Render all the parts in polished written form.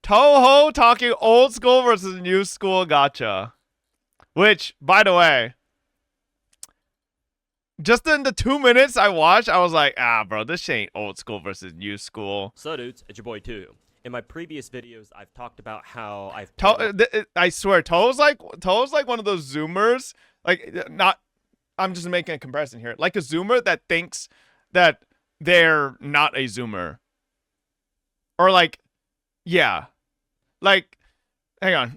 Toho talking old school versus new school gacha. Which, by the way, just in the 2 minutes I watched, I was like, bro, this shit ain't old school versus new school. So, dudes, it's your boy, too. In my previous videos, I've talked about how I swear, Toho's like one of those Zoomers. Like, not, I'm just making a comparison here. Like a Zoomer that thinks that they're not a Zoomer. Or like, yeah. Like, hang on.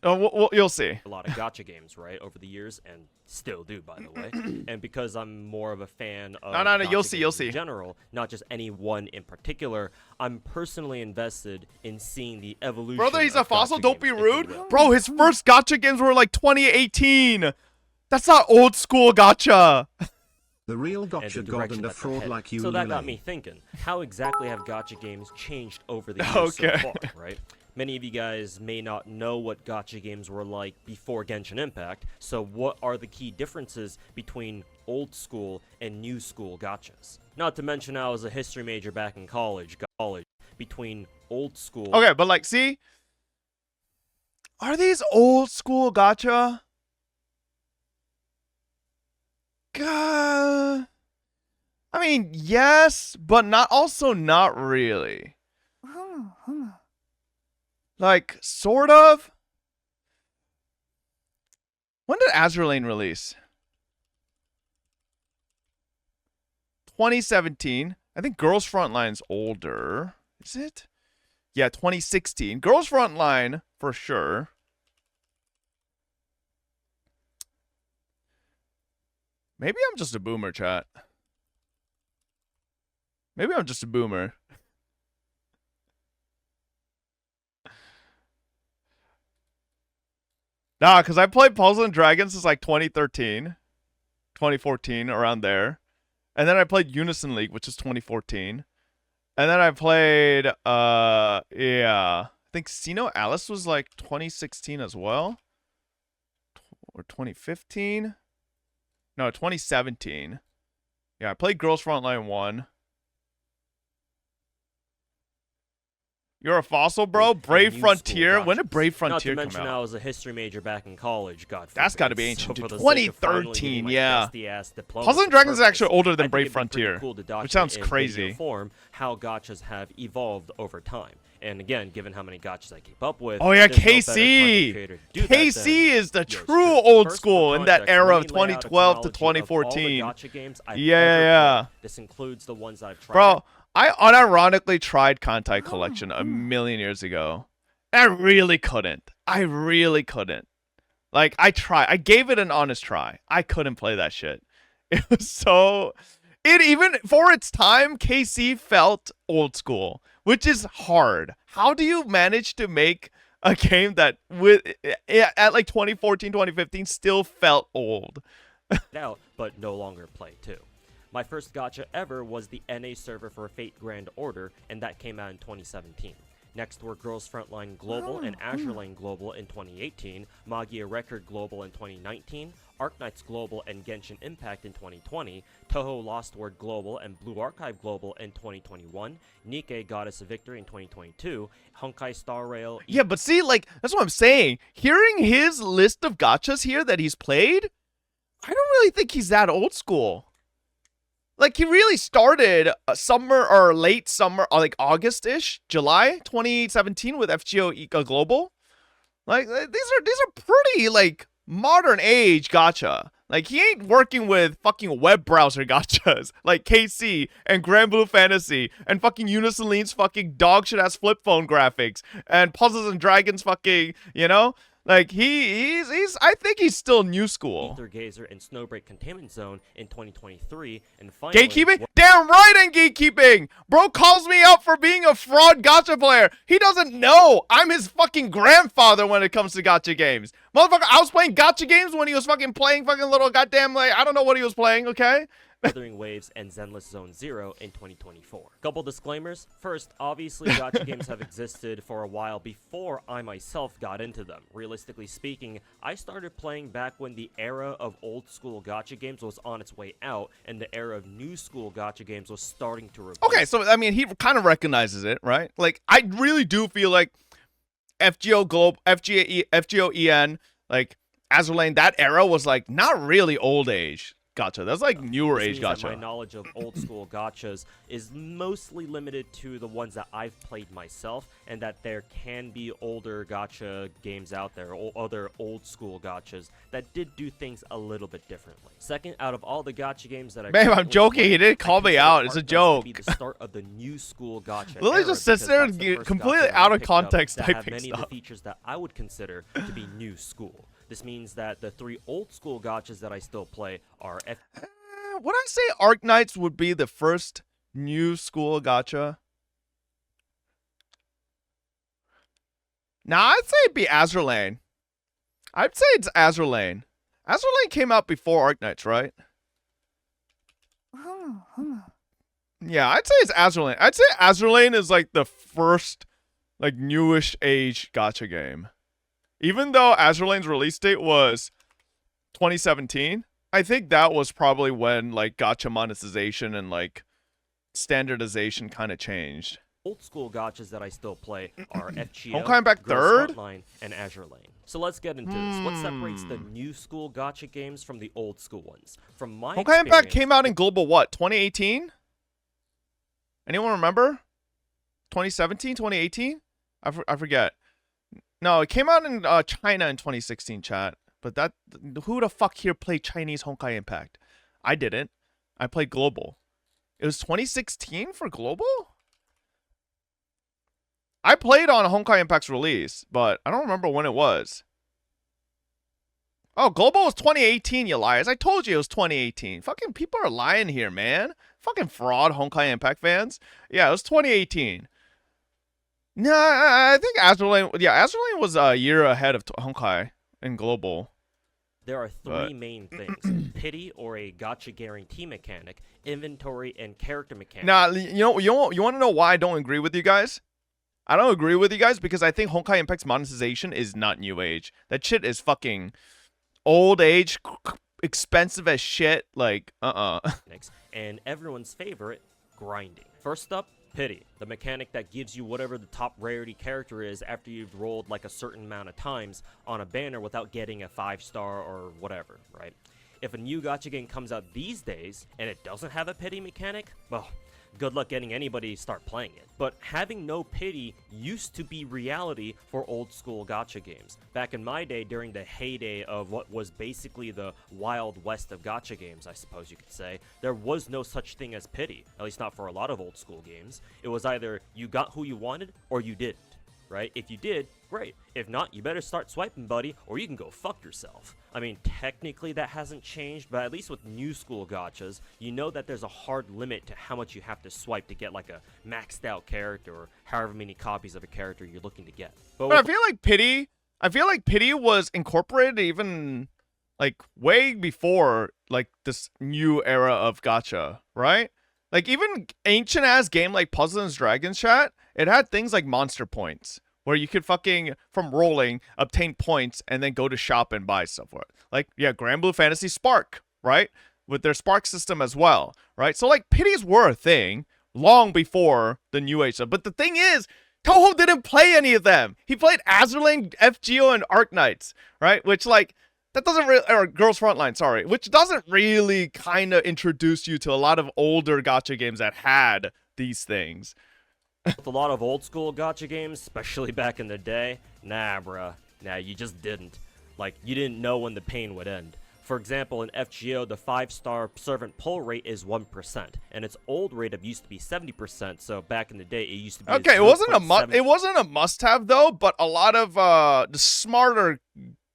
You'll see. a lot of gacha games, right, over the years, and still do, by the way. And because I'm more of a fan of No, gacha you'll games see. in general, not just any one in particular, I'm personally invested in seeing the evolution. Brother, he's a of fossil. gacha Don't games, be if you rude. will. Bro, his first gacha games were like 2018. That's not old school gacha. The real And gotcha the god direction and a that they're fraud headed. like you. So that got Lele. me thinking, how exactly have gacha games changed over the years Okay. so far, right? Many of you guys may not know what gacha games were like before Genshin Impact, so what are the key differences between old school and new school gachas? Not to mention I was a history major back in college, between old school... Okay, but like, see? Are these old school gacha? God. I mean, yes, but not really. Like, sort of. When did Azure Lane release? 2017. I think Girls Frontline's older. Is it? Yeah, 2016. Girls Frontline, for sure. Maybe I'm just a boomer, chat. Maybe I'm just a boomer. Nah, because I played Puzzle and Dragons since like 2013, 2014, around there. And then I played Unison League, which is 2014. And then I played, I think Sino Alice was like 2016 as well. Or 2015. No, 2017. Yeah, I played Girls Frontline 1. You're a fossil, bro? Brave Frontier? When did Brave Frontier come Not to mention out? I was a history major back in college, God That's forbid. got to be ancient, So dude. for the sake of finally 2013, getting my yeah. nasty-ass diploma Puzzle for and Dragons is purpose, actually older I than think Brave it'd be pretty Frontier, cool to which document sounds in crazy. video form how gachas have evolved over time. And again, given how many gachas I keep up with, Oh yeah, there's no better KC. content creator to do that KC than is the yours true truly. old First, school for in that context, era let of me lay out a 2012 to chronology of all the 2014. gacha games I've Yeah, ever yeah. played. This includes the ones that I've tried. Bro, I unironically tried Kantai Collection a million years ago. I really couldn't. Like, I tried. I gave it an honest try. I couldn't play that shit. It was so... It even, for its time, KC felt old school, which is hard. How do you manage to make a game that, at like 2014, 2015, still felt old? out, but no longer play too. My first gacha ever was the NA server for Fate Grand Order, and that came out in 2017. Next were Girls Frontline Global and Azure Lane Global in 2018, Magia Record Global in 2019, Arknights Global and Genshin Impact in 2020, Toho Lost Word Global and Blue Archive Global in 2021, Nikkei Goddess of Victory in 2022, Honkai Star Rail... Yeah, but see, like, that's what I'm saying. Hearing his list of gachas here that he's played, I don't really think he's that old school. Like, he really started summer or late summer, or like August-ish, July 2017 with FGO Ika Global. Like, these are pretty, like, modern age gacha. Like, he ain't working with fucking web browser gachas like KC and Grand Blue Fantasy and fucking Unison Lean's fucking dog shit ass flip phone graphics and Puzzles and Dragons fucking, you know? Like, he's I think he's still new school. Ether Gazer and Snowbreak Containment Zone in 2023, and finally... Gatekeeping? Damn right in gatekeeping! Bro calls me out for being a fraud gacha player. He doesn't know I'm his fucking grandfather when it comes to gacha games. Motherfucker, I was playing gacha games when he was fucking playing fucking little goddamn, like, I don't know what he was playing, okay? Wuthering Waves and Zenless Zone Zero in 2024. Couple disclaimers. First, obviously gacha games have existed for a while before I myself got into them. Realistically speaking, I started playing back when the era of old school gacha games was on its way out and the era of new school gacha games was starting to replace. Okay, so I mean he kind of recognizes it, right? Like, I really do feel like FGO Globe, FGOEN, like Azur Lane, that era was like not really old age gacha. That's like newer This age means that my gacha. knowledge of old school gachas is mostly limited to the ones that I've played myself, and that there can be older gacha games out there, or other old school gachas that did do things a little bit differently. Second, out of all the gacha games that I Man, I'm currently joking. play, He didn't I call me consider out. It's a Arknights to joke. be the start of the new school gacha Lily era, just sits because there that's and the first completely gacha that I out of picked up context that have typing many of stuff. the features that I would consider to be new school. This means that the 3 old school gachas that I still play are Would I say Arknights would be the first new school gacha? Nah, I'd say it'd be Azur Lane. I'd say it's Azur Lane. Azur Lane came out before Arknights, right? Yeah, I'd say it's Azur Lane. I'd say Azur Lane is like the first like newish age gacha game. Even though Azur Lane's release date was 2017, I think that was probably when like gacha monetization and like standardization kind of changed. old school gachas that I still play are FGO, Honkai Impact Girls 3rd? Frontline, and Azur Lane. So let's get into this. What separates the new school gacha games from the old school ones? From my Honkai Impact experience, came out in global what? 2018? Anyone remember? 2017, 2018? I forget. No, it came out in China in 2016, chat. But that, who the fuck here played Chinese Honkai Impact? I didn't. I played global. It was 2016 for global? I played on Honkai Impact's release, but I don't remember when it was. Oh, global was 2018, you liars. I told you it was 2018. Fucking people are lying here, man. Fucking fraud Honkai Impact fans. Yeah, it was 2018. Nah, I think Azur Lane, yeah, Azur Lane was a year ahead of Honkai in global. there are 3 main things: pity, or a gacha guarantee mechanic, inventory, and character mechanic. Nah, you want to know why I don't agree with you guys? I don't agree with you guys because I think Honkai Impact's monetization is not new age. That shit is fucking old age, expensive as shit. Like, And everyone's favorite, grinding. First up, pity, the mechanic that gives you whatever the top rarity character is after you've rolled like a certain amount of times on a banner without getting a 5-star or whatever, right? If a new gacha game comes out these days and it doesn't have a pity mechanic, well, good luck getting anybody to start playing it. But having no pity used to be reality for old school gacha games. Back in my day, during the heyday of what was basically the Wild West of gacha games, I suppose you could say, there was no such thing as pity, at least not for a lot of old school games. It was either you got who you wanted or you didn't, right? If you did, great. If not, you better start swiping, buddy, or you can go fuck yourself. I mean, technically that hasn't changed, but at least with new school gachas, you know that there's a hard limit to how much you have to swipe to get like a maxed out character or however many copies of a character you're looking to get. but I feel like pity was incorporated even like way before like this new era of gacha, right? Like even ancient ass game like Puzzle & Dragons chat, it had things like monster points, where you could fucking, from rolling, obtain points and then go to shop and buy stuff for it. Like, yeah, Grand Blue Fantasy Spark, right? With their Spark system as well, right? So, like, pities were a thing long before the New Age stuff. But the thing is, Toho didn't play any of them. He played Azur Lane, FGO, and Arknights, right? Which, like, that doesn't really, or Girls Frontline, sorry, which doesn't really kind of introduce you to a lot of older gacha games that had these things. With a lot of old school gacha games, especially back in the day, nah, bruh. Nah, you just didn't. Like, you didn't know when the pain would end. For example, in FGO, the 5-star servant pull rate is 1%, and its old rate used to be 70%. So back in the day, it used to be Okay, it wasn't a must-have though, but a lot of the smarter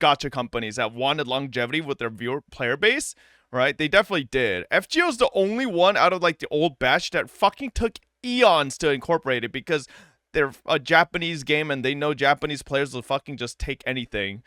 gacha companies that wanted longevity with their player base, right? They definitely did. FGO is the only one out of like the old batch that fucking took eons to incorporate it because they're a Japanese game and they know Japanese players will fucking just take anything.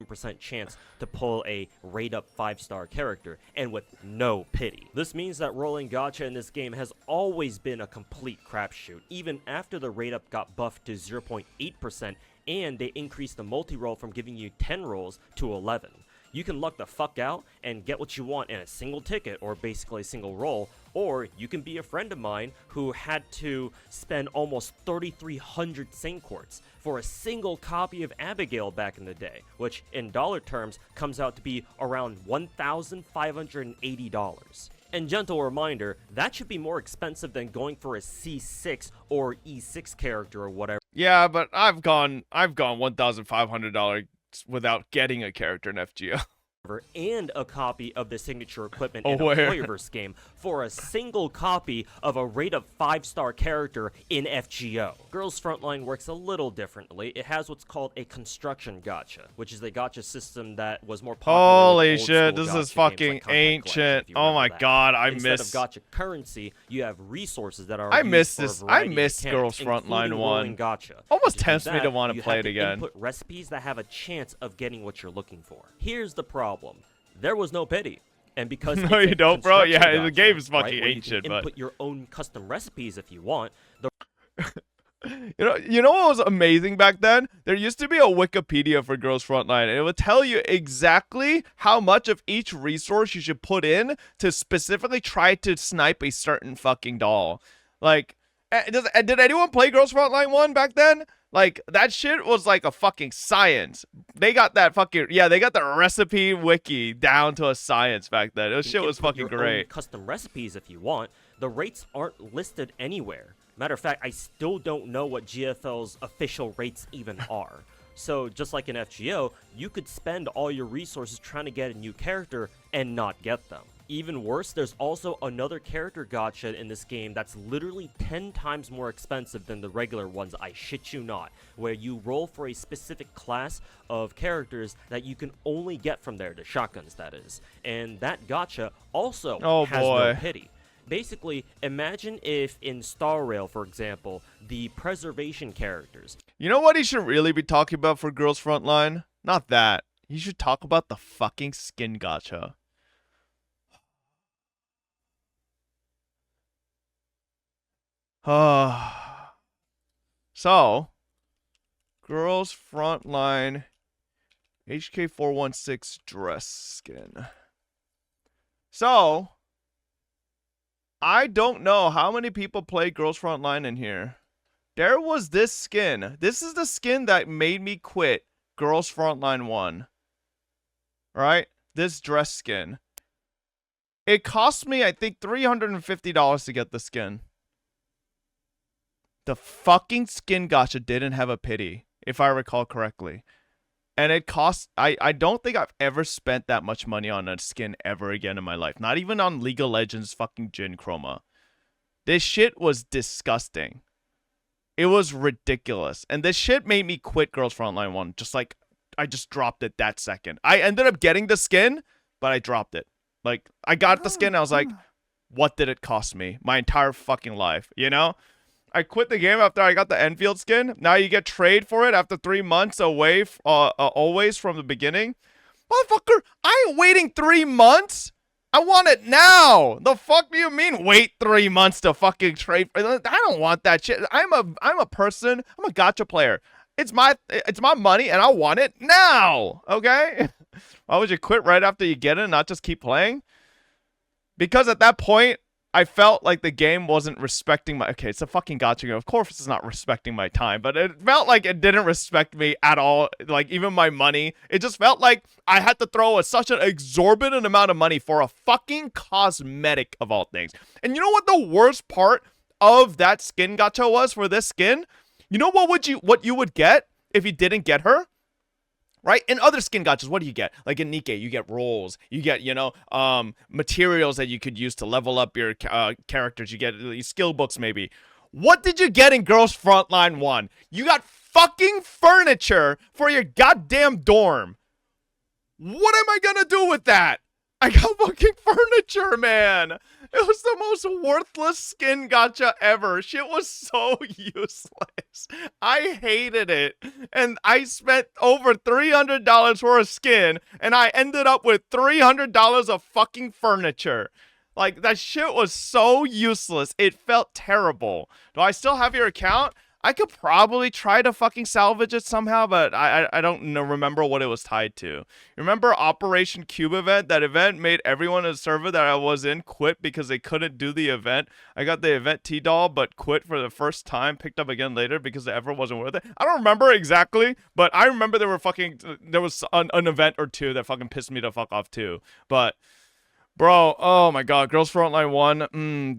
percent chance to pull a rate up 5-star character, and with no pity. This means that rolling gacha in this game has always been a complete crapshoot, even after the rate up got buffed to 0.8% and they increased the multi-roll from giving you 10 rolls to 11. You can luck the fuck out and get what you want in a single ticket, or basically a single roll, or you can be a friend of mine who had to spend almost 3,300 Saint Quartz for a single copy of Abigail back in the day, which in dollar terms comes out to be around $1,580. And gentle reminder, that should be more expensive than going for a C6 or E6 character or whatever. Yeah, but I've gone $1,500 without getting a character in FGO. And a copy of the signature equipment Oh, in a where? Hoyoverse game for a single copy of a rate of 5-star character in FGO. Girls Frontline works a little differently. It has what's called a construction gacha, which is a gacha system that was more popular. Holy with old shit, school this gacha is fucking games like Contact Collection, ancient. if you Oh remember my that. god, I Instead miss of gacha currency, you have resources that are I used miss for a this. I variety of miss mechanics, Girls Frontline including 1. rolling gacha. Almost To do tempts me to that, want to you play have it again. Input recipes that have a chance of getting what you're looking for. Here's the problem. There was no pity. And because No, it's you a don't, bro. construction Yeah, the gacha, game is right, fucking where ancient, you but- can input your own custom recipes if you want. The You know what was amazing back then? There used to be a Wikipedia for Girls Frontline, and it would tell you exactly how much of each resource you should put in to specifically try to snipe a certain fucking doll. Like, did anyone play Girls Frontline 1 back then? Like, that shit was like a fucking science. They got that fucking, yeah, they got the recipe wiki down to a science back then. This shit was input fucking your own great. custom recipes if you want. The rates aren't listed anywhere. Matter of fact, I still don't know what GFL's official rates even are. So just like in FGO, you could spend all your resources trying to get a new character and not get them. Even worse, there's also another character gacha in this game that's literally 10 times more expensive than the regular ones, I shit you not, where you roll for a specific class of characters that you can only get from there, the shotguns that is. And that gacha also has no pity. Basically, imagine if in Star Rail, for example, the preservation characters. You know what he should really be talking about for Girls Frontline? Not that. He should talk about the fucking skin gacha. So, Girls Frontline HK416 dress skin. So, I don't know how many people play Girls Frontline in here. There was this skin. This is the skin that made me quit Girls Frontline 1. Right? This dress skin. It cost me, I think, $350 to get the skin. The fucking skin gacha didn't have a pity, if I recall correctly. And it cost, I don't think I've ever spent that much money on a skin ever again in my life. Not even on League of Legends fucking Jin Chroma. This shit was disgusting. It was ridiculous. And this shit made me quit Girls Frontline 1. Just like, I just dropped it that second. I ended up getting the skin, but I dropped it. Like, I got the skin, I was like, what did it cost me? My entire fucking life, you know? I quit the game after I got the Enfield skin. Now you get trade for it after 3 months away, always from the beginning. Motherfucker, I ain't waiting 3 months. I want it now. The fuck do you mean wait 3 months to fucking trade? I don't want that shit. I'm a person. I'm a gacha player. It's my money and I want it now. Okay? Why would you quit right after you get it and not just keep playing? Because at that point, I felt like the game wasn't respecting my... Okay, it's a fucking gacha game. Of course it's not respecting my time, but it felt like it didn't respect me at all. Like, even my money. It just felt like I had to throw such an exorbitant amount of money for a fucking cosmetic of all things. And you know what the worst part of that skin gacha was for this skin? You know what you would get if you didn't get her? Right? In other skin gachas, what do you get? Like in Nikkei, you get rolls. You get, materials that you could use to level up your characters. You get skill books, maybe. What did you get in Girls Frontline 1? You got fucking furniture for your goddamn dorm. What am I gonna do with that? I got fucking furniture, man. It was the most worthless skin gacha ever. Shit was so useless. I hated it. And I spent over $300 for a skin, and I ended up with $300 of fucking furniture. Like, that shit was so useless. It felt terrible. Do I still have your account? I could probably try to fucking salvage it somehow, but I don't remember what it was tied to. Remember Operation Cube event? That event made everyone in the server that I was in quit because they couldn't do the event. I got the event T-Doll, but quit for the first time, picked up again later because the effort wasn't worth it. I don't remember exactly, but I remember there was an event or two that fucking pissed me the fuck off too. But, bro, oh my god, Girls Frontline 1,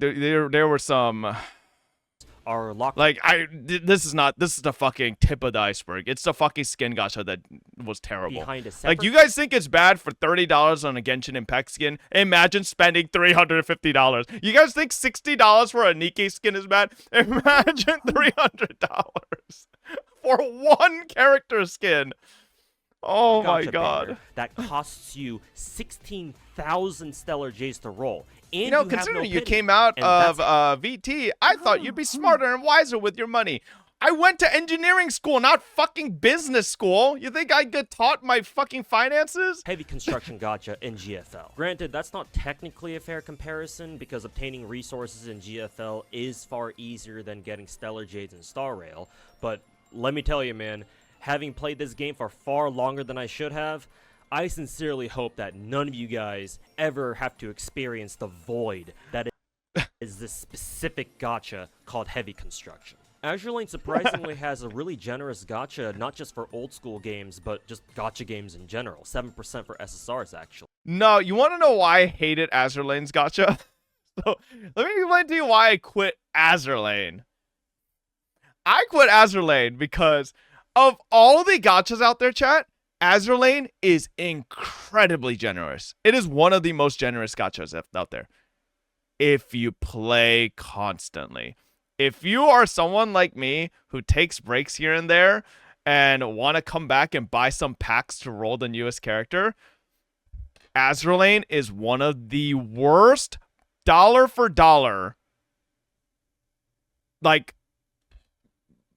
there were some... Are locked. Like, this is the fucking tip of the iceberg. It's the fucking skin gacha that was terrible. Behind a Like, you guys think it's bad for $30 on a Genshin Impact skin? Imagine spending $350. You guys think $60 for a Nikkei skin is bad? Imagine $300 for one character skin. Oh my god. That costs you 16,000 Stellar J's to roll. And You know, have considering no you pity. came out And of that's- VT, I thought you'd be smarter and wiser with your money. I went to engineering school, not fucking business school. You think I get taught my fucking finances? Heavy construction gacha in GFL. Granted, that's not technically a fair comparison because obtaining resources in GFL is far easier than getting Stellar Jades in Star Rail, but let me tell you, man, having played this game for far longer than I should have, I sincerely hope that none of you guys ever have to experience the void that is this specific gacha called Heavy Construction. Azure Lane surprisingly has a really generous gacha, not just for old school games, but just gacha games in general. 7% for SSRs, actually. No, you want to know why I hated Azure Lane's gacha? So, let me explain to you why I quit Azure Lane. I quit Azure Lane because of all the gachas out there, chat, Azure Lane is incredibly generous. It is one of the most generous gachas out there. If you play constantly. If you are someone like me who takes breaks here and there and want to come back and buy some packs to roll the newest character, Azure Lane is one of the worst dollar for dollar, like,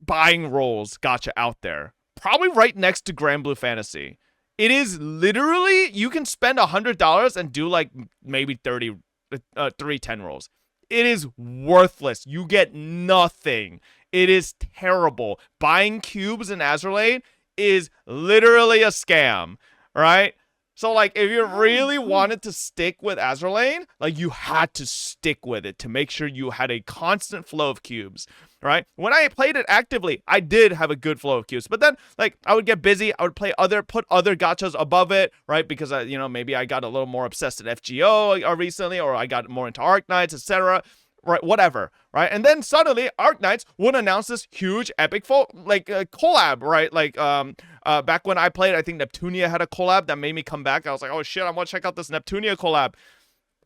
buying rolls gacha out there. Probably right next to Grand Blue Fantasy. It is literally, you can spend $100 and do like maybe 310 rolls. It is worthless. You get nothing. It is terrible. Buying cubes in Azure Lane is literally a scam, right? So, like, if you really wanted to stick with Azure Lane, like, you had to stick with it to make sure you had a constant flow of cubes, right? When I played it actively, I did have a good flow of cubes, but then, like, I would get busy. I would put other gachas above it, right? Because, maybe I got a little more obsessed at FGO recently, or I got more into Arknights, etc., right, whatever, right? And then suddenly Arknights would announce this huge epic collab, right? Like back when I played, I think Neptunia had a collab that made me come back. I was like, oh shit, I want to check out this Neptunia collab.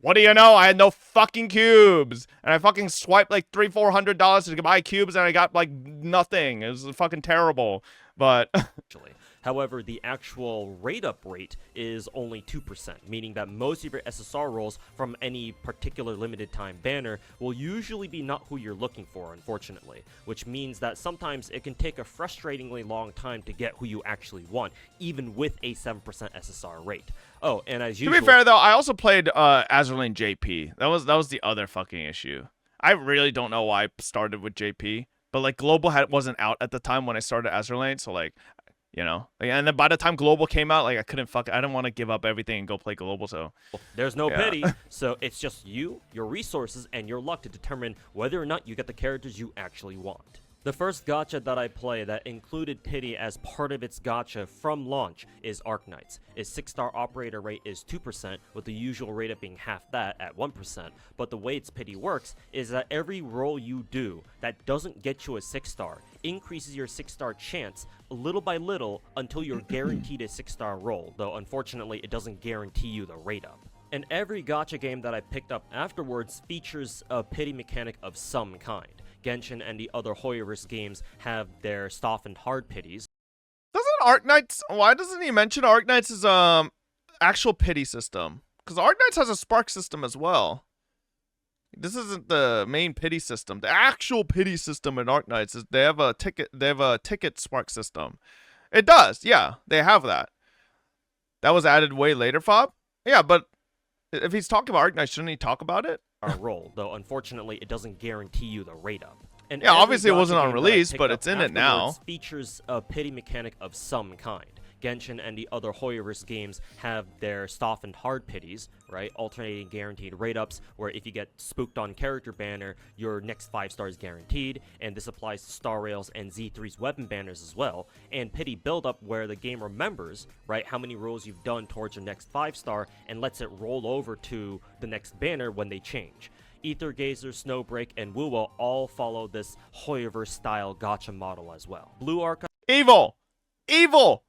What do you know? I had no fucking cubes, and I fucking swiped like $300-400 to buy cubes, and I got like nothing. It was fucking terrible. But however, the actual rate-up rate is only 2%, meaning that most of your SSR rolls from any particular limited time banner will usually be not who you're looking for, unfortunately, which means that sometimes it can take a frustratingly long time to get who you actually want, even with a 7% SSR rate. Oh, and as usual... To be fair, though, I also played Azure Lane JP. That was the other fucking issue. I really don't know why I started with JP, but, like, Global wasn't out at the time when I started Azure Lane, so, like... and then by the time Global came out, like, I didn't want to give up everything and go play Global, so. There's no pity, so it's just you, your resources, and your luck to determine whether or not you get the characters you actually want. The first gacha that I play that included pity as part of its gacha from launch is Arknights. Its 6-star operator rate is 2%, with the usual rate up being half that at 1%, but the way its pity works is that every roll you do that doesn't get you a 6-star increases your 6-star chance little by little until you're guaranteed a 6-star roll, though unfortunately it doesn't guarantee you the rate up. And every gacha game that I picked up afterwards features a pity mechanic of some kind. Genshin and the other Hoyoverse games have their soft and hard pities. Why doesn't he mention Arknights' actual pity system? Because Arknights has a spark system as well. This isn't the main pity system. The actual pity system in Arknights is they have a ticket spark system. It does, yeah. They have that. That was added way later, Fob. Yeah, but if he's talking about Arknights, shouldn't he talk about it? Our roll, though unfortunately it doesn't guarantee you the rate up. And Yeah, every obviously it gacha wasn't on game that I release, picked but up it's in it now. afterwards features a pity mechanic of some kind. Genshin and the other Hoyoverse games have their soft and hard pities, right? Alternating guaranteed rate ups, where if you get spooked on character banner, your next 5 stars guaranteed, and this applies to Star Rails and Z3's weapon banners as well. And pity build up, where the game remembers, right, how many rolls you've done towards your next 5 star and lets it roll over to the next banner when they change. Ether Gazer, Snowbreak, and Wuwa all follow this Hoyoverse style gacha model as well. Blue Archive. Evil!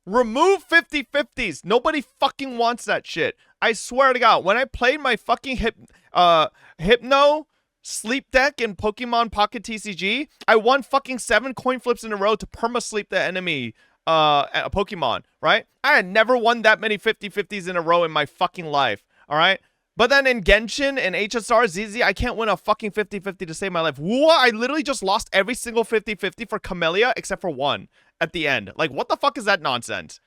Remove 50/50s. Nobody fucking wants that shit. I swear to God, when I played my fucking Hypno sleep deck in Pokemon Pocket TCG, I won fucking 7 coin flips in a row to perma-sleep the enemy a Pokemon, right? I had never won that many 50/50s in a row in my fucking life, alright? But then in Genshin and HSR, ZZ, I can't win a fucking 50/50 to save my life. Whoa, I literally just lost every single 50/50 for Camellia except for one at the end. Like, what the fuck is that nonsense?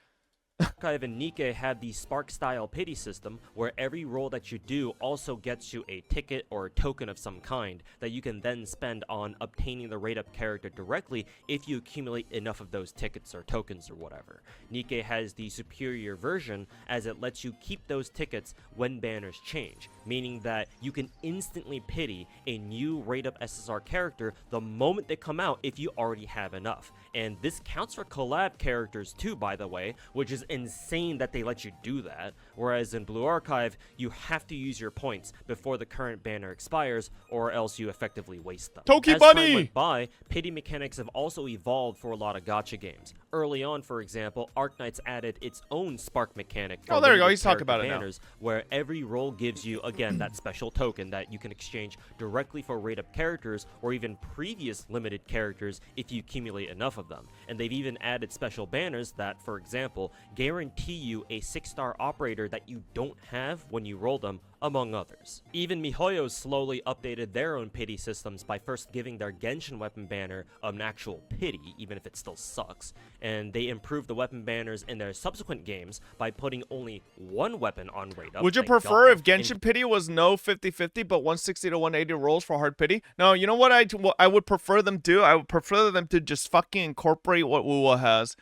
Archive and Nikke have the Spark style pity system, where every roll that you do also gets you a ticket or a token of some kind that you can then spend on obtaining the rate up character directly if you accumulate enough of those tickets or tokens or whatever. Nikke has the superior version, as it lets you keep those tickets when banners change, meaning that you can instantly pity a new rate up SSR character the moment they come out if you already have enough. And this counts for collab characters too, by the way, which is insane that they let you do that, whereas in Blue Archive, you have to use your points before the current banner expires, or else you effectively waste them. Toki As Bunny! time went by, pity mechanics have also evolved for a lot of gacha games. Early on, for example, Arknights added its own spark mechanic for there you go, limited he's talking character about it now. banners, where every roll gives you, again, that special token that you can exchange directly for rate-up characters, or even previous limited characters if you accumulate enough of them. And they've even added special banners that, for example, guarantee you a 6-star operator that you don't have when you roll them, among others. Even MiHoYo slowly updated their own pity systems by first giving their Genshin weapon banner an actual pity, even if it still sucks, and they improved the weapon banners in their subsequent games by putting only one weapon on rate up. Would you thank prefer God, if Genshin pity was no 50/50 but 160 to 180 rolls for hard pity? No, you know what I would prefer them do? I would prefer them to just fucking incorporate what Wuwa has.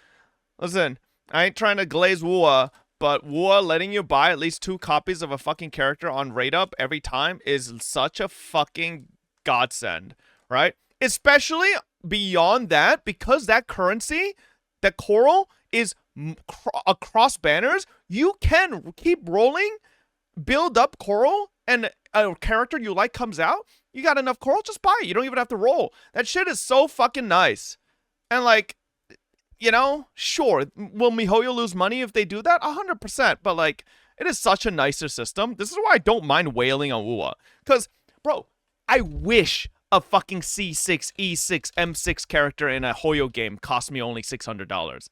Listen, I ain't trying to glaze Wuwa, but Wuwa letting you buy at least 2 copies of a fucking character on rate up every time is such a fucking godsend, right? Especially beyond that, because that currency, that coral, is across banners. You can keep rolling, build up coral, and a character you like comes out. You got enough coral, just buy it. You don't even have to roll. That shit is so fucking nice. And like, you know, sure, will MiHoYo lose money if they do that? 100%, but like, it is such a nicer system. This is why I don't mind wailing on Wuwa. Because, bro, I wish a fucking C6, E6, M6 character in a Hoyo game cost me only $600.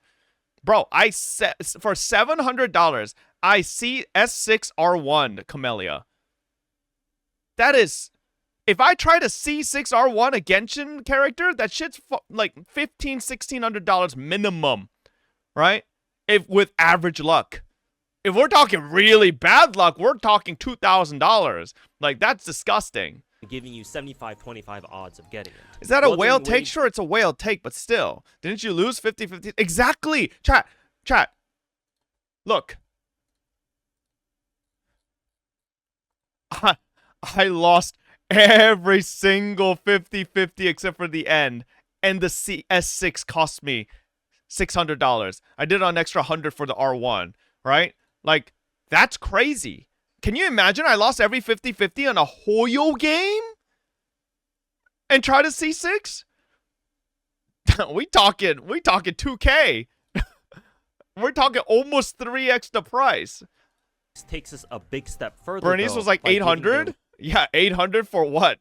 Bro, for $700, I see S6R1 Camellia. That is... If I try to C6R1 a Genshin character, that shit's like $1,500, $1,600 minimum, right? If with average luck. If we're talking really bad luck, we're talking $2,000. Like, that's disgusting. Giving you 75-25 odds of getting it. Is that a Wuthering whale take? Waves- Sure, it's a whale take, but still. Didn't you lose 50/50? Exactly. Chat. Look. I lost every single 50/50 except for the end, and the S6 cost me $600. I did an extra 100 for the R1, right? Like, that's crazy. Can you imagine I lost every 50/50 on a Hoyo game and try to C6? we talking 2K. We're talking almost 3x the price. takes us a big step further. Bernice was like 800. Yeah, 800 for what?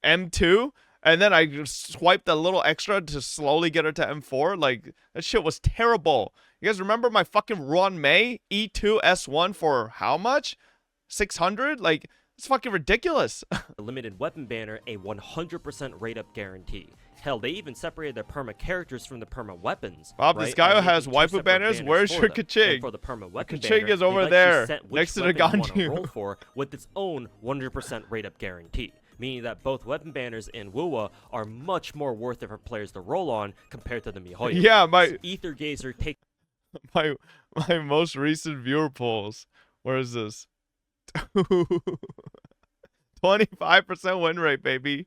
M2? And then I swiped a little extra to slowly get her to M4. Like, that shit was terrible. You guys remember my fucking Ron May E2 S1 for how much? 600? Like, it's fucking ridiculous. The limited weapon banner, a 100% rate up guarantee. Hell, they even separated their perma characters from the perma weapons. Bob, right? this guy And has making two waifu separate banners. Where's for your them. Kaching? And for the perma weapon Kaching banner, is over they let you there, set which next to the weapon you want to Ganju. roll for with its own 100% rate up guarantee. meaning that both weapon banners in WoWa are much more worth it for players to roll on compared to the miHoYo. Yeah, my Ether Gazer takes my most recent viewer polls. Where is this? 25% win rate, baby.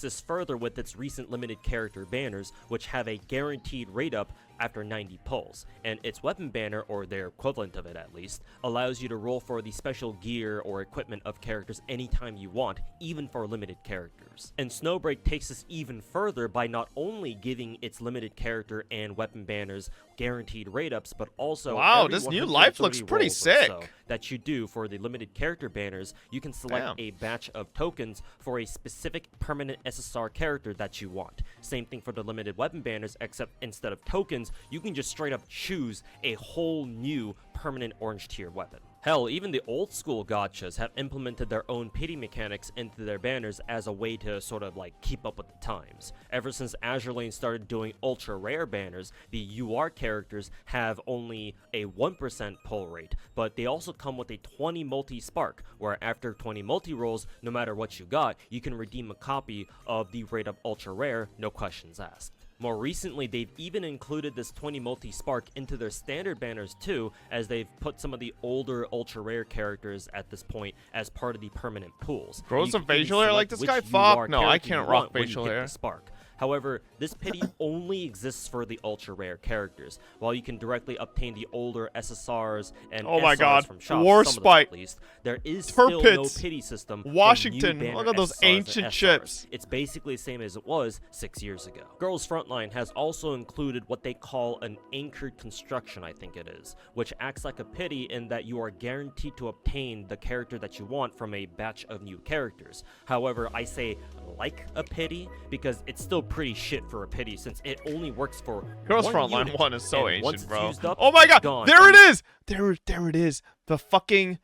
this further with its recent limited character banners, which have a guaranteed rate up after 90 pulls, and its weapon banner, or their equivalent of it at least, allows you to roll for the special gear or equipment of characters anytime you want, even for limited characters. And Snowbreak takes this even further by not only giving its limited character and weapon banners guaranteed rate ups, but also wow, every this new 130 life looks pretty rolls or sick. so that you do for the limited character banners, you can select Damn. a batch of tokens for a specific permanent SSR character that you want. Same thing for the limited weapon banners, except instead of tokens, you can just straight up choose a whole new permanent orange tier weapon. Hell, even the old school gachas have implemented their own pity mechanics into their banners as a way to sort of like keep up with the times. Ever since Azure Lane started doing ultra rare banners, the UR characters have only a 1% pull rate, but they also come with a 20 multi spark, where after 20 multi rolls, no matter what you got, you can redeem a copy of the rate up ultra rare, no questions asked. More recently, they've even included this 20 multi-spark into their standard banners too, as they've put some of the older ultra-rare characters at this point as part of the permanent pools. Grow You some can even facial hair like select this which guy? UR Fuck no, I character you can't rock want when you facial hit the hair. spark. However, this pity only exists for the ultra-rare characters, while you can directly obtain the older SSRs and Oh my SRs God, from shops, War some of them Spite, at least. There is still no Turpits, pity system for new Washington, banner look at those SSRs and ancient SRs. chips. It's basically the same as it was 6 years ago. Girls Frontline has also included what they call an anchored construction, I think it is, which acts like a pity in that you are guaranteed to obtain the character that you want from a batch of new characters. However, I say like a pity because it's still pretty shit for a pity since it only works for Girls one Frontline unit, 1 is so and once ancient, it's bro. used up, Oh my it's God, gone. there And it is. There it is. The fucking,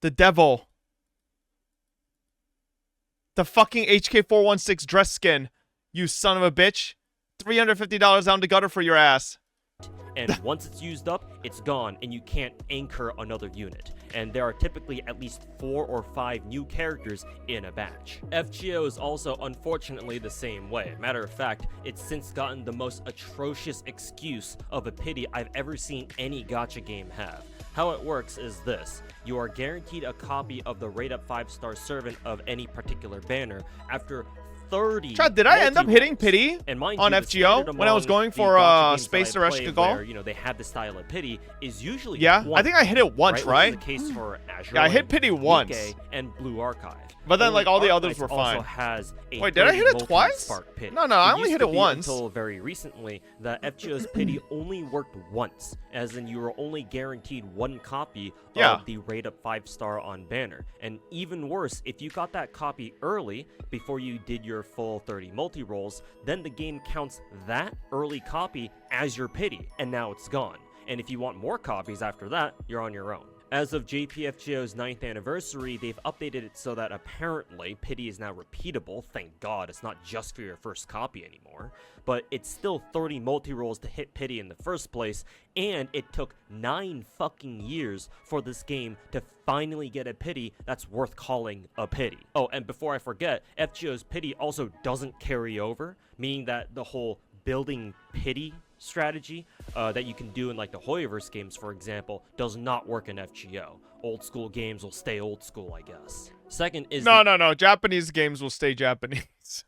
the devil. The fucking HK416 dress skin. You son of a bitch. $350 down the gutter for your ass. And once it's used up, it's gone, and you can't anchor another unit. And there are typically at least 4 or 5 new characters in a batch. FGO is also unfortunately the same way. Matter of fact, it's since gotten the most atrocious excuse of a pity I've ever seen any gacha game have. How it works is this: you are guaranteed a copy of the rate up 5-star servant of any particular banner after 30 Chad, did I end up hitting multi-rolls. pity And mind on you, the FGO standard when I was among going the for gacha games Space that I to play Reshigagal? where, you know, they have the style of pity is usually Yeah, I one, think I hit it once, right? Which is the case for Azure Yeah, I hit Lane, pity once. Nikkei, and Blue Archive. But then, like, all the Only others were Archives fine. also has a Wait, did I hit it 30 twice? multi-spark pity. No, I only used hit to it be once. until very recently that FGO's pity only worked once, as in you were only guaranteed one copy Yeah. of the rate up 5-star on banner. And even worse, if you got that copy early before you did your full 30 multi-rolls, then the game counts that early copy as your pity, and now it's gone. And if you want more copies after that, you're on your own. As of JPFGO's 9th anniversary, they've updated it so that apparently pity is now repeatable. Thank God, it's not just for your first copy anymore. But it's still 30 multi-rolls to hit pity in the first place, and it took 9 fucking years for this game to finally get a pity that's worth calling a pity. Oh, and before I forget, FGO's pity also doesn't carry over, meaning that the whole building pity strategy that you can do in like the Hoyoverse games, for example, does not work in FGO. Old school games will stay old school, I guess. Second is No. Japanese games will stay Japanese.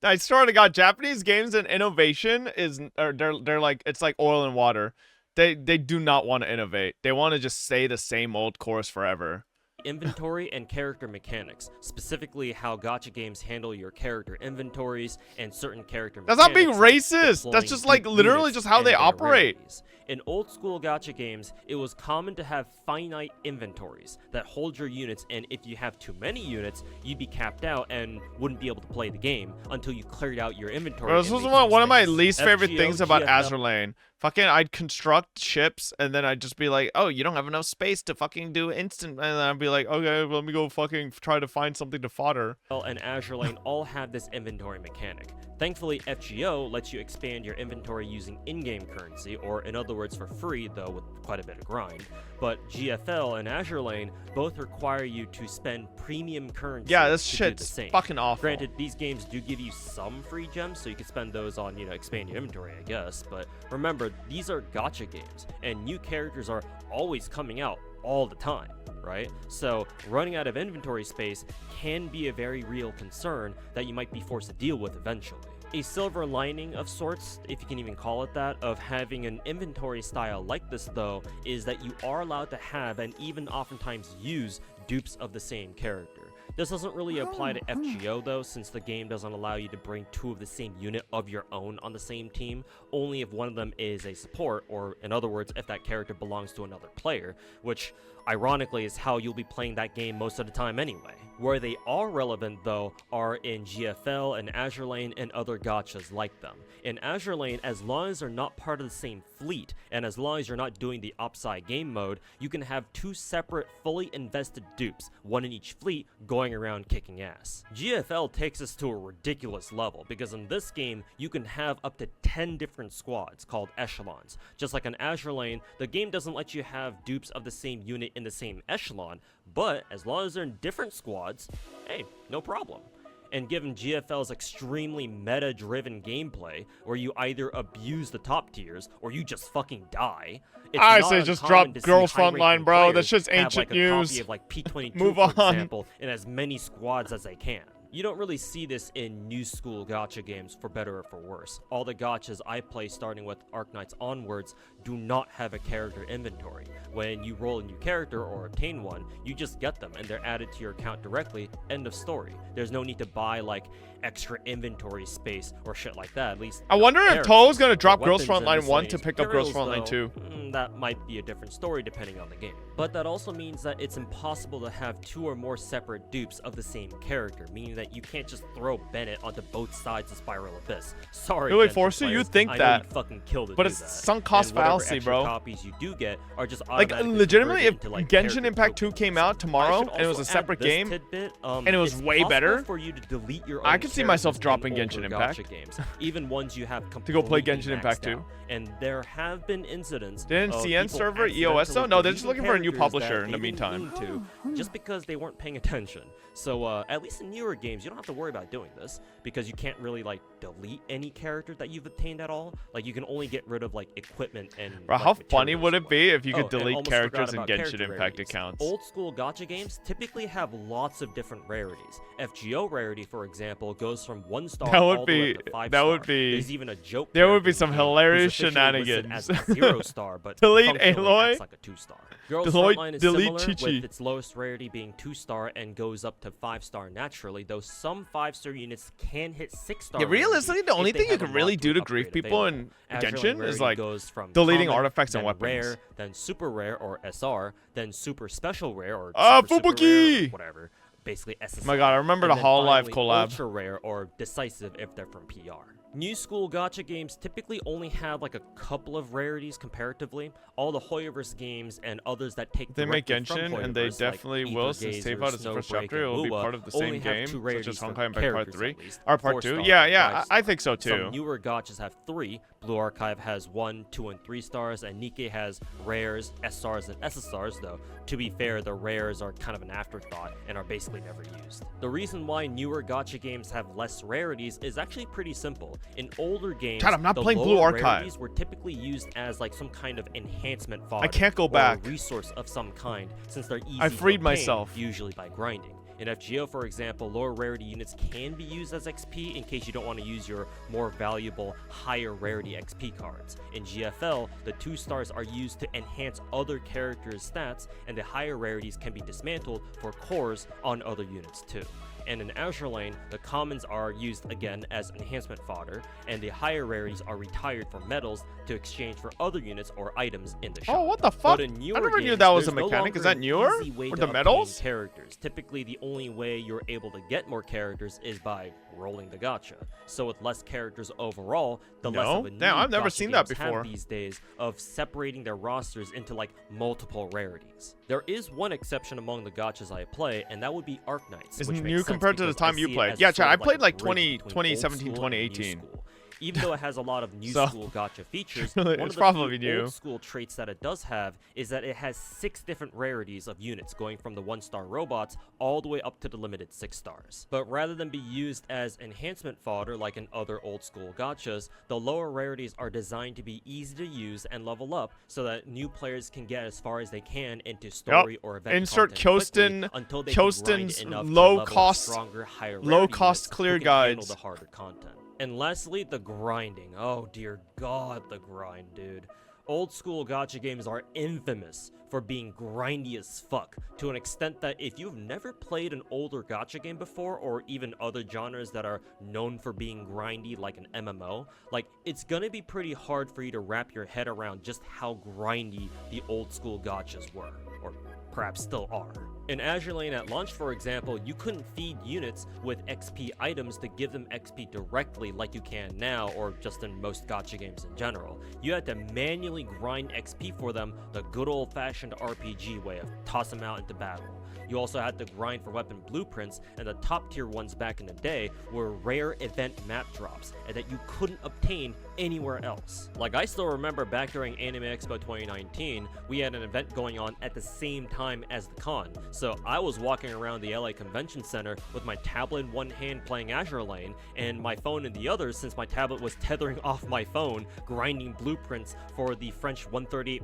I swear to God, Japanese games and innovation they're like, it's like oil and water. They do not want to innovate. They want to just say the same old course forever. inventory and character mechanics, specifically how gacha games handle your character inventories and certain character That's mechanics. not being like racist. That's deploying just like deep literally units just how and they their operate. rarities. In old school gacha games, it was common to have finite inventories that hold your units, and if you have too many units, you'd be capped out and wouldn't be able to play the game until you cleared out your inventory. Bro, this and was made one some of my space. least favorite FGO, things about GFL Azure Lane. Fucking, I'd construct ships, and then I'd just be like, oh, you don't have enough space to fucking do instant. And then I'd be like, okay, let me go fucking try to find something to fodder. and Azure Lane all have this inventory mechanic. Thankfully, FGO lets you expand your inventory using in-game currency, or in other words for free, though with quite a bit of grind. But GFL and Azure Lane both require you to spend premium currency Yeah, this to do the shit's same. fucking awful. Granted, these games do give you some free gems, so you can spend those on, expand your inventory, I guess. But remember, these are gacha games, and new characters are always coming out all the time, right? So running out of inventory space can be a very real concern that you might be forced to deal with eventually. A silver lining of sorts, if you can even call it that, of having an inventory style like this though, is that you are allowed to have and even oftentimes use dupes of the same character. This doesn't really apply to FGO though, since the game doesn't allow you to bring two of the same unit of your own on the same team, only if one of them is a support, or in other words, if that character belongs to another player, which ironically is how you'll be playing that game most of the time anyway. Where they are relevant though are in GFL and Azure Lane and other gachas like them. In Azure Lane, as long as they're not part of the same fleet, and as long as you're not doing the upside game mode, you can have two separate fully invested dupes, one in each fleet, going around kicking ass. GFL takes us to a ridiculous level, because in this game, you can have up to 10 different squads called echelons. Just like in Azure Lane, the game doesn't let you have dupes of the same unit in the same echelon, but as long as they're in different squads, hey, no problem. And given GFL's extremely meta-driven gameplay, where you either abuse the top tiers or you just fucking die, it's I not say just uncommon drop to Girls see high-ranking Frontline, bro. That's players just have, ancient like, a news. copy of like P22, Move for on. example, in as many squads as they can. You don't really see this in new school gacha games, for better or for worse. All the gachas I play, starting with Arknights onwards, do not have a character inventory. When you roll a new character or obtain one, you just get them and they're added to your account directly, end of story. There's no need to buy like extra inventory space or shit like that, at least. I wonder if there. Toe's gonna For drop Girls weapons and Frontline 1 to miscellaneous pick up Girls materials, Frontline though, 2. That might be a different story depending on the game. But that also means that it's impossible to have two or more separate dupes of the same character, meaning that you can't just throw Bennett onto both sides of Spiral Abyss. Sorry, Really, Genshin Forcer, players, you think I know that, you'd fucking kill to but do it's that. sunk cost And whatever fallacy, extra bro. copies you do get are just Like, automatically legitimately, if converted into, like, Genshin character Impact 2 tokens. came out I tomorrow should and it was also a separate add this game, tidbit, and it was it's way possible better, for you to delete your I own could see myself characters in dropping Genshin older Impact. gacha games, even ones you have to go play completely Genshin Impact maxed 2. out. And there have been incidents Didn't of CN people server EOS though? accidentally No, they're just deleting looking for a new characters publisher that in the they didn't meantime. mean to, just because they weren't paying attention. So at least in newer games, you don't have to worry about doing this, because you can't really like delete any character that you've obtained at all. Like you can only get rid of like equipment and. Bro, like, how funny materials would and it be if you could and delete almost characters forgot in about Genshin character Impact rarities. accounts? Old school gacha games typically have lots of different rarities. FGO rarity, for example, goes from 1 star That would all the way be- up to 5 that star. would be- There's even a joke. there would be character some in the game hilarious who's officially listed shenanigans. as a 0 star, but Delete functionally Aloy. acts like a 2 star. Girls Deloitte, Frontline is delete similar, Chi-Chi. with its lowest rarity being 2 star and goes up to 5 star naturally, though some 5-star units can hit 6 star. Yeah, realistically, the only thing you can really do to grief people in Genshin is like deleting artifacts and weapons. Rare, then super rare or SR, then super special rare or super Fubuki! rare, whatever. Basically SSR. Oh my god, I remember And the then Hololive finally, collab. Ultra rare or decisive if they're from PR. New school gacha games typically only have like a couple of rarities comparatively. All the Hoyoverse games and others that take They make directly from Genshin, and they Hoyoverse, definitely like will, Ether since Gazer, Tape Out is the first Snowbreak, chapter, it and will be Lua part of the only same have game, 2 such rarities as for Honkai Impact Part characters 3. at least, Or Part 4 2? star Yeah, and yeah, 5 I star. think so too. Some newer gachas have 3. Blue Archive has 1, 2, and 3 stars, and Nikkei has rares, SRs, and SSRs, though, to be fair, the rares are kind of an afterthought and are basically never used. The reason why newer gacha games have less rarities is actually pretty simple. In older games, Chad, I'm not the playing lower Blue Archive. rarities were typically used as like some kind of enhancement fodder. I can't go or back. a resource of some kind, since they're easy I to freed obtain, myself. usually by grinding. In FGO, for example, lower rarity units can be used as XP in case you don't want to use your more valuable, higher rarity XP cards. In GFL, the 2 stars are used to enhance other characters' stats, and the higher rarities can be dismantled for cores on other units too. And in Azure Lane, the commons are used again as enhancement fodder, and the higher rarities are retired for medals to exchange for other units or items in the shop. Oh, what the fuck? But in I newer never knew games, that was a there's no mechanic. Is longer that an newer? easy way With to the medals? obtain characters. Typically, the only way you're able to get more characters is by rolling the gacha. So with less characters overall, the less No? of a need Damn, I've never gacha seen that games have before. these days of separating their rosters into like multiple rarities. There is one exception among the gachas I play, and that would be Arknights. It's which makes new sense compared to the because I time you see it played. as Yeah, sort Chad, of I played a like bridge between old 2017, school and new 2018. school. Even though it has a lot of new So- school gacha features, It's one of the probably few new. old school traits that it does have is that it has 6 different rarities of units, going from the 1-star robots all the way up to the limited 6 stars. But rather than be used as enhancement fodder like in other old school gachas, the lower rarities are designed to be easy to use and level up so that new players can get as far as they can into story or event Insert content quickly Kyosten- until they can grind Kyosten's enough to low level up cost- stronger, higher low rarity cost units clear who can handle guides. the harder content. And lastly, the grinding. Oh dear god, the grind, dude. Old school gacha games are infamous for being grindy as fuck, to an extent that if you've never played an older gacha game before, or even other genres that are known for being grindy like an MMO, like, it's gonna be pretty hard for you to wrap your head around just how grindy the old school gachas were, or perhaps still are. In Azure Lane at launch, for example, you couldn't feed units with XP items to give them XP directly like you can now, or just in most gacha games in general. You had to manually grind XP for them the good old-fashioned RPG way of toss them out into battle. You also had to grind for weapon blueprints, and the top tier ones back in the day were rare event map drops and that you couldn't obtain anywhere else. Like, I still remember back during Anime Expo 2019, we had an event going on at the same time as the con. So I was walking around the LA Convention Center with my tablet in one hand playing Azure Lane, and my phone in the other, since my tablet was tethering off my phone, grinding blueprints for the French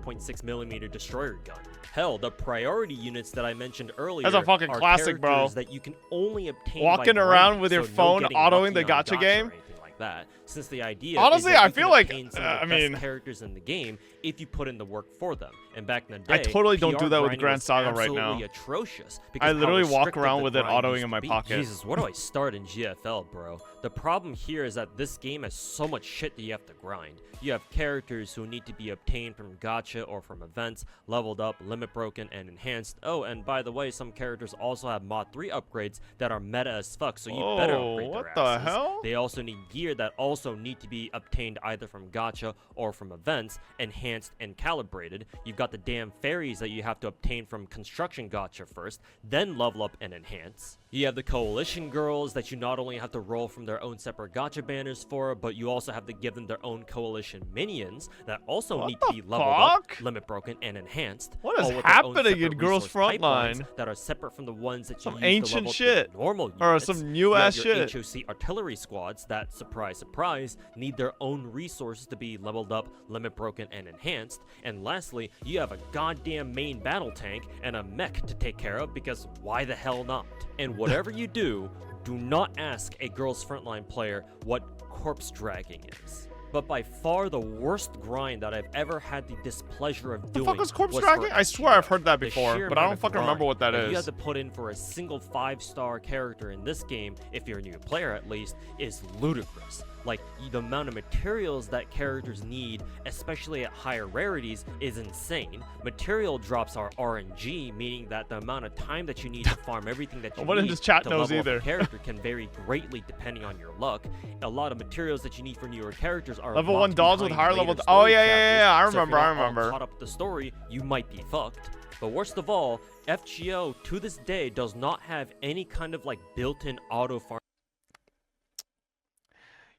138.6mm destroyer gun. Hell, the priority units that I mentioned earlier That's a fucking are classic, bro. characters that you can only obtain Walking by around grinding, with your so no phone getting autoing lucky the on gacha gacha game? or anything like that. Since the idea Honestly, is that I you feel can like, obtain some of I the best mean- characters in the game if you put in the work for them. And back in the I day, totally don't PR do that with grinding Grand was Saga right now. absolutely atrocious I because how literally walk restrictive around the with it grind autoing used in to my be. pocket. Jesus, where do I start in GFL, bro? The problem here is that this game has so much shit that you have to grind. You have characters who need to be obtained from gacha or from events, leveled up, limit broken, and enhanced. Oh, and by the way, some characters also have Mod 3 upgrades that are meta as fuck, so you better upgrade what their the asses. hell? They also need gear that also need to be obtained either from gacha or from events, enhanced and calibrated. You've got the damn fairies that you have to obtain from construction gacha first, then level up and enhance. You have the coalition girls that you not only have to roll from their own separate gacha banners for, but you also have to give them their own coalition minions that also What need to the be leveled up, fuck? limit broken, and enhanced. What is all with their own happening in separate Girls resource pipelines Frontline? that are separate from the ones that you Some use ancient to level up shit. your normal Or units. some You new have ass your shit. HOC artillery squads that, surprise, surprise, need their own resources to be leveled up, limit broken, and enhanced. And lastly, you have a goddamn main battle tank and a mech to take care of, because why the hell not? And whatever you do not ask a Girls Frontline player what corpse dragging is. But by far the worst grind that I've ever had the displeasure of doing. The fuck is corpse was dragging? for I swear I've heard that the before, sheer but I amount don't of fucking grind remember what that You have is. to put in for a single 5-star character in this game, if you're a new player at least, is ludicrous. Like, the amount of materials that characters need, especially at higher rarities, is insane. Material drops are RNG, meaning that the amount of time that you need to farm everything that you Nobody in need this chat to knows level up either. a character can vary greatly depending on your luck. A lot of materials that you need for newer characters are Level locked 1 dolls with behind higher later level. story Oh, yeah. I chapters, so if remember. you're I not all remember. caught up with the story, you might be fucked. But worst of all, FGO to this day does not have any kind of like built-in auto farm.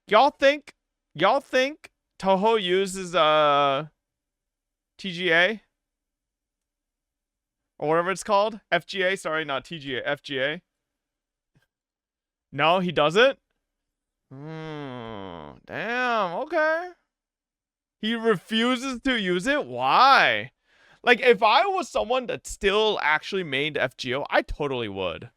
Y'all think Toho uses TGA or whatever it's called? FGA, sorry, not TGA, FGA. No, he doesn't. Damn. Okay. He refuses to use it. Why? Like, if I was someone that still actually made FGO, I totally would.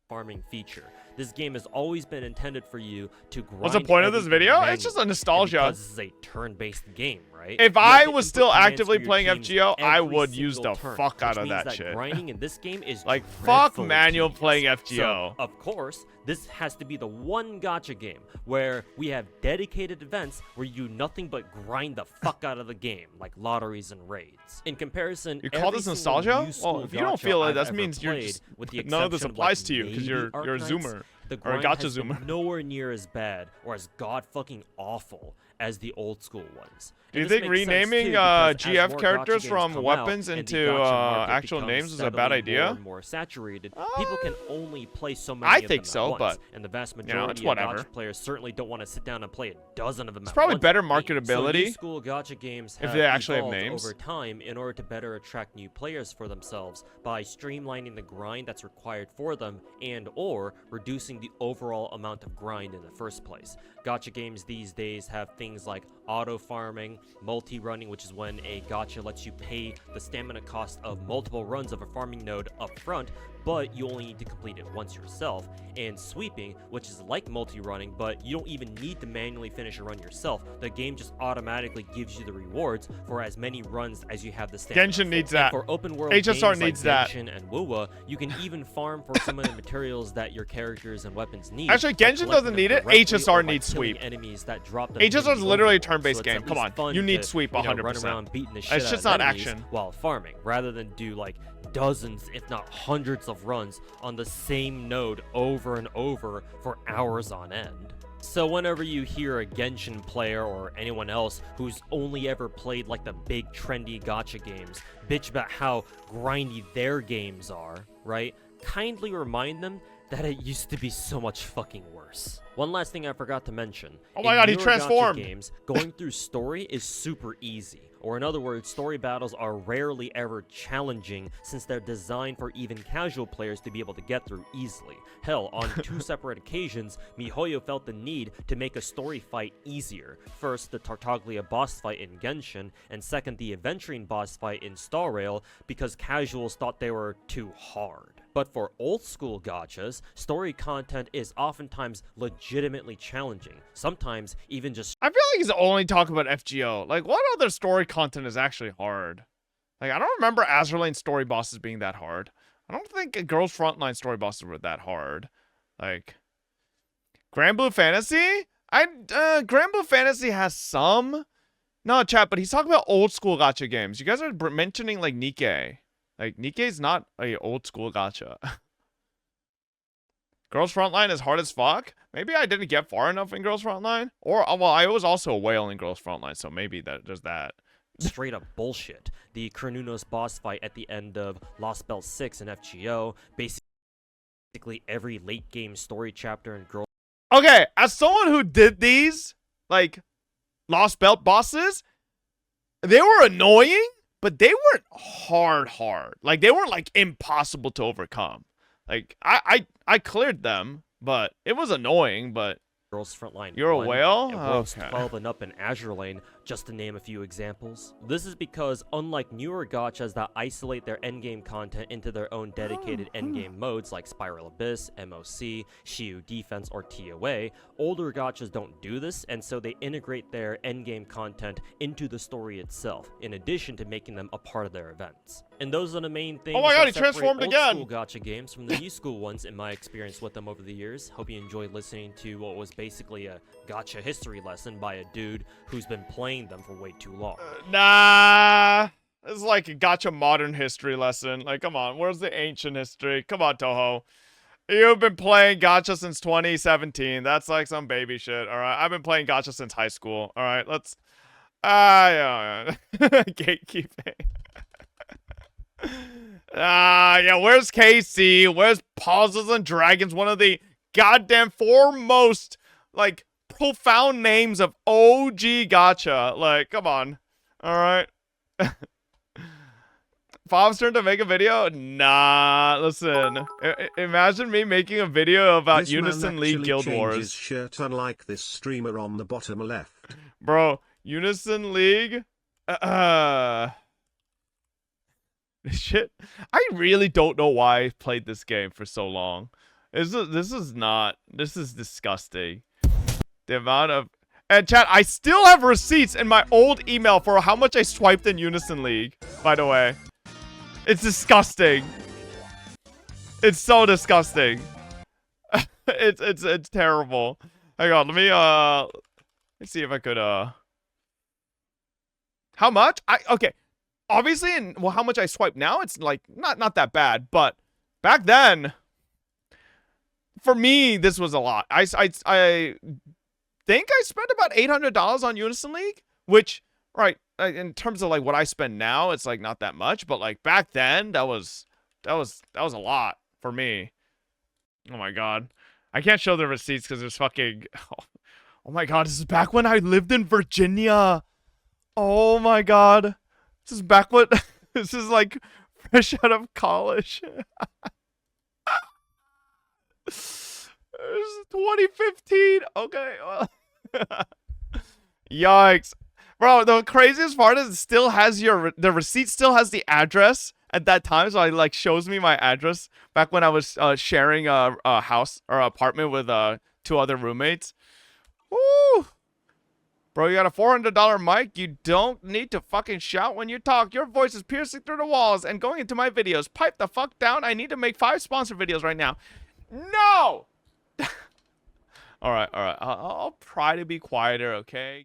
Farming feature. This game has always been intended for you to grind. What's the point of this everything video? manually. It's just a And nostalgia. because this is a turn-based game, right? If You have I to was input still commands actively for your playing teams FGO, I every would use single the turn, fuck out which of means that shit. Grinding in this game is Like, fuck dreadfully manual tedious. playing So, FGO. of course, this has to be the one gacha game where we have dedicated events where you do nothing but grind the fuck out of the game, like lotteries and raids. In comparison, You call every this single nostalgia? new Well, school if you don't gacha feel it, I've that ever means you're played, just with the none of this exception applies like to you because maybe you're a Arknights, zoomer. the Or a grind Gacha has been Zoomer. nowhere near as bad or as god fucking awful as the old school ones. Do you And this think makes sense, renaming too, because as GF more characters gacha games from come weapons out and the into gacha market actual becomes names is a bad steadily idea? More and more saturated, people can only play so many I of think them so, at once, but, and the vast you know, majority it's of whatever. gacha players certainly don't want to sit down and play a dozen of them It's at probably once. better So marketability new school gacha games if have they actually have evolved names. over time in order to better attract new players for themselves by streamlining the grind that's required for them and or reducing the overall amount of grind in the first place. Gacha games these days have things like auto farming, multi-running, which is when a gacha lets you pay the stamina cost of multiple runs of a farming node up front, but you only need to complete it once yourself, and sweeping, which is like multi-running, but you don't even need to manually finish a run yourself. The game just automatically gives you the rewards for as many runs as you have the stamina. Genshin needs And that. for open world HSR games needs like that. Genshin and WoWa, you can even farm for some of the materials that your characters and weapons need. Actually, by Genshin collecting doesn't them need it. directly HSR or by needs killing sweep. enemies that drop them HSR in is the literally a overworld. turn-based So it's game. at Come least on. fun You need to, sweep you know, 100%. run around beating the shit It's out just of not enemies action. while farming, rather than do like dozens, if not hundreds of runs on the same node over and over for hours on end. So whenever you hear a Genshin player or anyone else who's only ever played like the big trendy gacha games bitch about how grindy their games are, right? Kindly remind them that it used to be so much fucking worse. One last thing I forgot to mention. Oh my In god, he newer gacha transformed! games, going through story is super easy. Or in other words, story battles are rarely ever challenging since they're designed for even casual players to be able to get through easily. Hell, on 2 separate occasions, MiHoYo felt the need to make a story fight easier. First, the Tartaglia boss fight in Genshin, and second, the Aventurine boss fight in Star Rail, because casuals thought they were too hard. But for old school gachas, story content is oftentimes legitimately challenging, sometimes even just I feel like he's only talking about FGO. Like, what other story content is actually hard? Like, I don't remember Azur Lane story bosses being that hard. I don't think Girls Frontline story bosses were that hard. Like, Grand Blue Fantasy? Grand Blue Fantasy has some. No, chat, but he's talking about old school gacha games. You guys are mentioning, like, Nikkei. Like, Nikkei's not a old school gacha. Girls Frontline is hard as fuck? Maybe I didn't get far enough in Girls Frontline? Or, well, I was also a whale in Girls Frontline, so maybe there's that. straight up bullshit. The Kernunos boss fight at the end of Lost Belt 6 in FGO, basically every late game story chapter in Girls Okay, as someone who did these, like, Lost Belt bosses, they were annoying, but they weren't hard. Like, they weren't, like, impossible to overcome. Like, I cleared them, but it was annoying, but Girls Frontline you're a 1, whale? and Worlds Okay. 12 and up in Azur Lane, just to name a few examples. This is because, unlike newer gachas that isolate their endgame content into their own dedicated endgame modes like Spiral Abyss, MOC, Shiyu Defense, or TOA, older gachas don't do this, and so they integrate their endgame content into the story itself, in addition to making them a part of their events. And those are the main things Oh my god, that he transformed separate again! old school gacha games from the new school ones in my experience with them over the years. Hope you enjoyed listening to what was basically a gacha history lesson by a dude who's been playing them for way too long. Nah. This is like a gacha modern history lesson. Like, come on, where's the ancient history? Come on, Toho. You've been playing gacha since 2017. That's like some baby shit, alright? I've been playing gacha since high school, alright? Let's... yeah. Gatekeeping. Yeah, where's KC? Where's Puzzles and Dragons? One of the goddamn foremost, like, profound names of OG gacha. Like, come on. Alright. Bob's turn to make a video? Nah, listen. Imagine me making a video about This Unison man League actually Guild changed Wars. his shirt, unlike this streamer on the bottom left. Bro, Unison League? Shit. I really don't know why I played this game for so long. This is disgusting. The amount of... And chat, I still have receipts in my old email for how much I swiped in Unison League, by the way. It's disgusting. It's so disgusting. it's terrible. Hang on, let's see if I could how much? Okay. Obviously, well, how much I swipe now, it's like not that bad, but back then for me, this was a lot. I think I spent about $800 on Unison League, which, right, in terms of like what I spend now, it's like not that much, but like back then, that was a lot for me. Oh my god, I can't show the receipts because there's fucking. Oh my god, this is back when I lived in Virginia. Oh my god, this is back when this is like fresh out of college. It's 2015. Okay. Well. Yikes. Bro, the craziest part is it still has the receipt still has the address at that time, so it like shows me my address back when I was sharing a house or apartment with 2 other roommates. Woo! Bro, you got a $400 mic? You don't need to fucking shout when you talk. Your voice is piercing through the walls and going into my videos. Pipe the fuck down. I need to make 5 sponsor videos right now. No! Alright. I'll try to be quieter, okay?